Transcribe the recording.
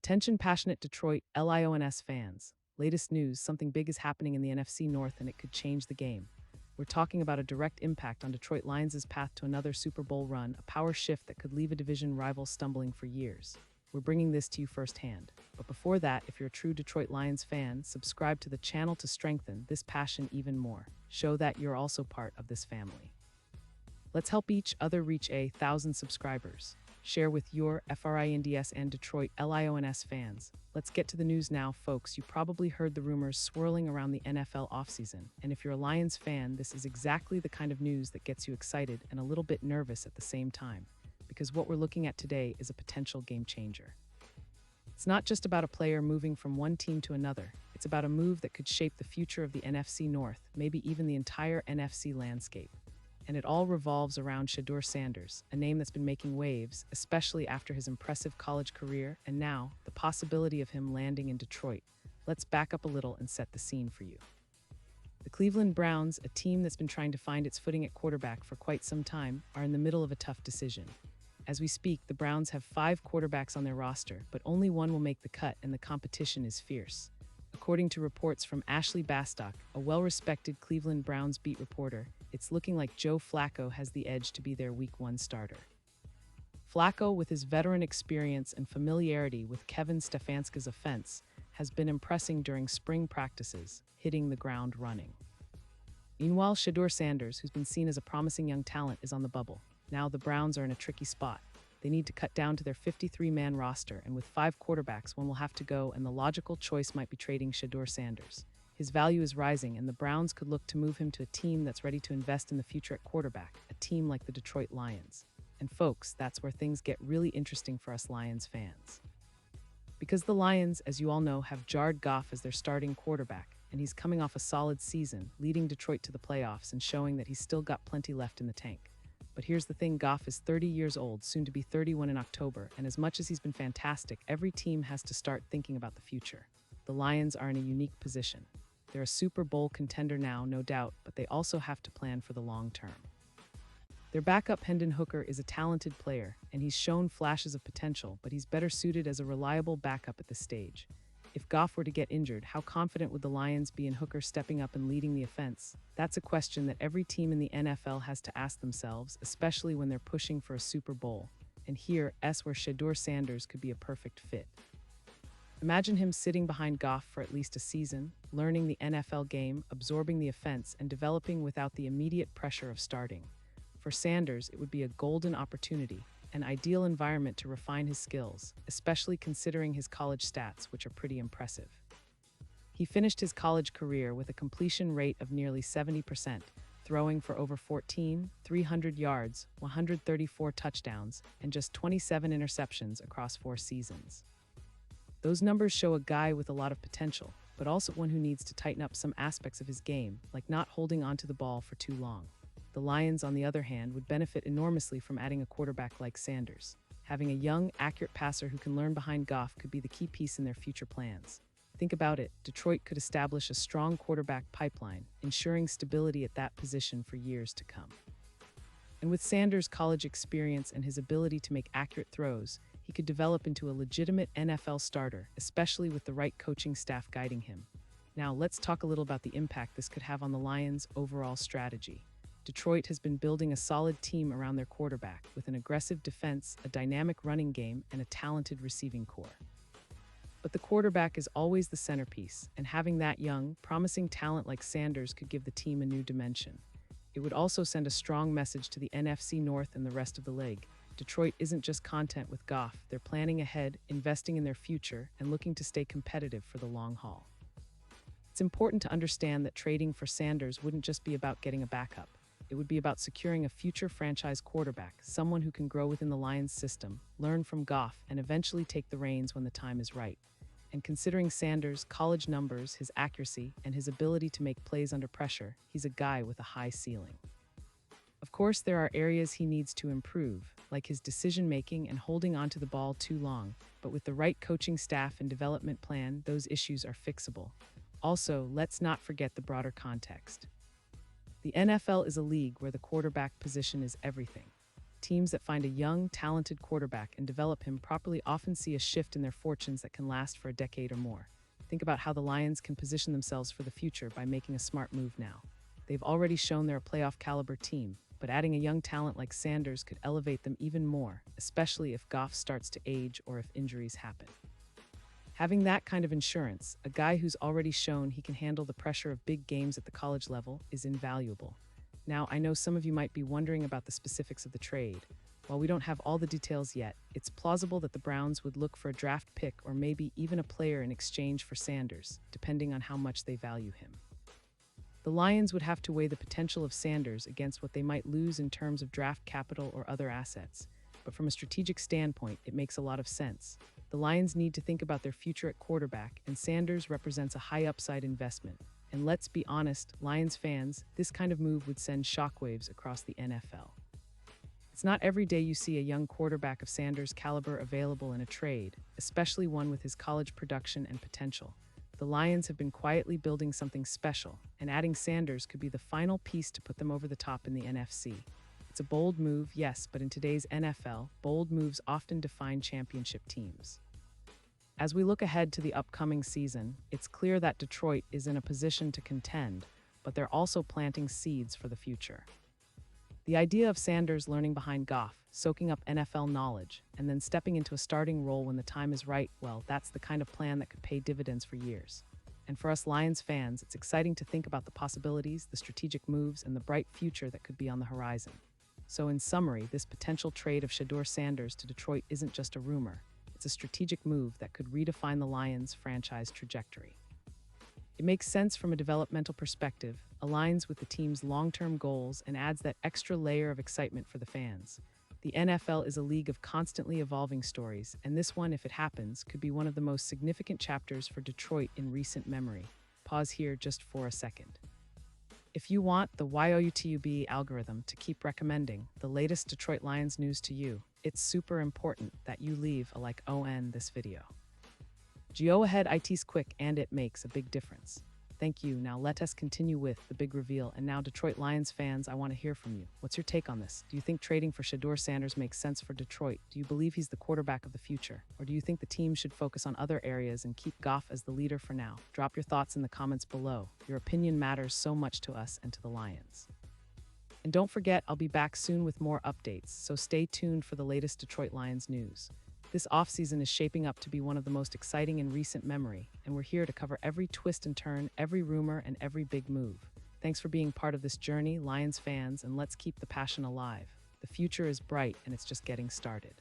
Attention passionate Detroit Lions fans. Latest news, something big is happening in the NFC North and it could change the game. We're talking about a direct impact on Detroit Lions' path to another Super Bowl run, a power shift that could leave a division rival stumbling for years. We're bringing this to you firsthand. But before that, if you're a true Detroit Lions fan, subscribe to the channel to strengthen this passion even more. Show that you're also part of this family. Let's help each other reach 1,000 subscribers. Share with your FRINDS and Detroit Lions fans. Let's get to the news now, folks. You probably heard the rumors swirling around the NFL offseason. And if you're a Lions fan, this is exactly the kind of news that gets you excited and a little bit nervous at the same time. Because what we're looking at today is a potential game changer. It's not just about a player moving from one team to another. It's about a move that could shape the future of the NFC North, maybe even the entire NFC landscape. And it all revolves around Shedeur Sanders, a name that's been making waves, especially after his impressive college career, and now, the possibility of him landing in Detroit. Let's back up a little and set the scene for you. The Cleveland Browns, a team that's been trying to find its footing at quarterback for quite some time, are in the middle of a tough decision. As we speak, the Browns have 5 quarterbacks on their roster, but only one will make the cut, and the competition is fierce. According to reports from Ashley Bastock, a well-respected Cleveland Browns beat reporter, it's looking like Joe Flacco has the edge to be their Week 1 starter. Flacco, with his veteran experience and familiarity with Kevin Stefanski's offense, has been impressing during spring practices, hitting the ground running. Meanwhile, Shedeur Sanders, who's been seen as a promising young talent, is on the bubble. Now the Browns are in a tricky spot. They need to cut down to their 53-man roster, and with 5 quarterbacks, one will have to go, and the logical choice might be trading Shedeur Sanders. His value is rising, and the Browns could look to move him to a team that's ready to invest in the future at quarterback, a team like the Detroit Lions. And folks, that's where things get really interesting for us Lions fans. Because the Lions, as you all know, have Jared Goff as their starting quarterback, and he's coming off a solid season, leading Detroit to the playoffs and showing that he's still got plenty left in the tank. But here's the thing, Goff is 30 years old, soon to be 31 in October, and as much as he's been fantastic, every team has to start thinking about the future. The Lions are in a unique position. They're a Super Bowl contender now, no doubt, but they also have to plan for the long term. Their backup Hendon Hooker is a talented player, and he's shown flashes of potential, but he's better suited as a reliable backup at this stage. If Goff were to get injured, how confident would the Lions be in Hooker stepping up and leading the offense? That's a question that every team in the NFL has to ask themselves, especially when they're pushing for a Super Bowl. And here's where Shedeur Sanders could be a perfect fit. Imagine him sitting behind Goff for at least a season, learning the NFL game, absorbing the offense, and developing without the immediate pressure of starting. For Sanders, it would be a golden opportunity, an ideal environment to refine his skills, especially considering his college stats, which are pretty impressive. He finished his college career with a completion rate of nearly 70%, throwing for over 300 yards, 134 touchdowns, and just 27 interceptions across 4 seasons. Those numbers show a guy with a lot of potential, but also one who needs to tighten up some aspects of his game, like not holding onto the ball for too long. The Lions, on the other hand, would benefit enormously from adding a quarterback like Sanders. Having a young, accurate passer who can learn behind Goff could be the key piece in their future plans. Think about it, Detroit could establish a strong quarterback pipeline, ensuring stability at that position for years to come. And with Sanders' college experience and his ability to make accurate throws, he could develop into a legitimate NFL starter, especially with the right coaching staff guiding him. Now, let's talk a little about the impact this could have on the Lions' overall strategy. Detroit has been building a solid team around their quarterback, with an aggressive defense, a dynamic running game, and a talented receiving core. But the quarterback is always the centerpiece, and having that young, promising talent like Sanders could give the team a new dimension. It would also send a strong message to the NFC North and the rest of the league. Detroit isn't just content with Goff, they're planning ahead, investing in their future, and looking to stay competitive for the long haul. It's important to understand that trading for Sanders wouldn't just be about getting a backup. It would be about securing a future franchise quarterback, someone who can grow within the Lions system, learn from Goff, and eventually take the reins when the time is right. And considering Sanders' college numbers, his accuracy, and his ability to make plays under pressure, he's a guy with a high ceiling. Of course, there are areas he needs to improve, like his decision-making and holding onto the ball too long, but with the right coaching staff and development plan, those issues are fixable. Also, let's not forget the broader context. The NFL is a league where the quarterback position is everything. Teams that find a young, talented quarterback and develop him properly often see a shift in their fortunes that can last for a decade or more. Think about how the Lions can position themselves for the future by making a smart move now. They've already shown they're a playoff caliber team, but adding a young talent like Sanders could elevate them even more, especially if Goff starts to age or if injuries happen. Having that kind of insurance, a guy who's already shown he can handle the pressure of big games at the college level, is invaluable. Now, I know some of you might be wondering about the specifics of the trade. While we don't have all the details yet, it's plausible that the Browns would look for a draft pick or maybe even a player in exchange for Sanders, depending on how much they value him. The Lions would have to weigh the potential of Sanders against what they might lose in terms of draft capital or other assets, but from a strategic standpoint, it makes a lot of sense. The Lions need to think about their future at quarterback, and Sanders represents a high-upside investment. And let's be honest, Lions fans, this kind of move would send shockwaves across the NFL. It's not every day you see a young quarterback of Sanders' caliber available in a trade, especially one with his college production and potential. The Lions have been quietly building something special, and adding Sanders could be the final piece to put them over the top in the NFC. It's a bold move, yes, but in today's NFL, bold moves often define championship teams. As we look ahead to the upcoming season, it's clear that Detroit is in a position to contend, but they're also planting seeds for the future. The idea of Sanders learning behind Goff, soaking up NFL knowledge, and then stepping into a starting role when the time is right, well, that's the kind of plan that could pay dividends for years. And for us Lions fans, it's exciting to think about the possibilities, the strategic moves, and the bright future that could be on the horizon. So in summary, this potential trade of Shedeur Sanders to Detroit isn't just a rumor. It's a strategic move that could redefine the Lions' franchise trajectory. It makes sense from a developmental perspective, aligns with the team's long-term goals, and adds that extra layer of excitement for the fans. The NFL is a league of constantly evolving stories, and this one, if it happens, could be one of the most significant chapters for Detroit in recent memory. Pause here just for a second. If you want the YouTube algorithm to keep recommending the latest Detroit Lions news to you, it's super important that you leave a like on this video. Go ahead, it's quick and it makes a big difference. Thank you. Now let us continue with the big reveal. And now, Detroit Lions fans, I want to hear from you. What's your take on this? Do you think trading for Shedeur Sanders makes sense for Detroit? Do you believe he's the quarterback of the future? Or do you think the team should focus on other areas and keep Goff as the leader for now? Drop your thoughts in the comments below. Your opinion matters so much to us and to the Lions. And don't forget, I'll be back soon with more updates, so stay tuned for the latest Detroit Lions news. This offseason is shaping up to be one of the most exciting in recent memory, and we're here to cover every twist and turn, every rumor, and every big move. Thanks for being part of this journey, Lions fans, and let's keep the passion alive. The future is bright, and it's just getting started.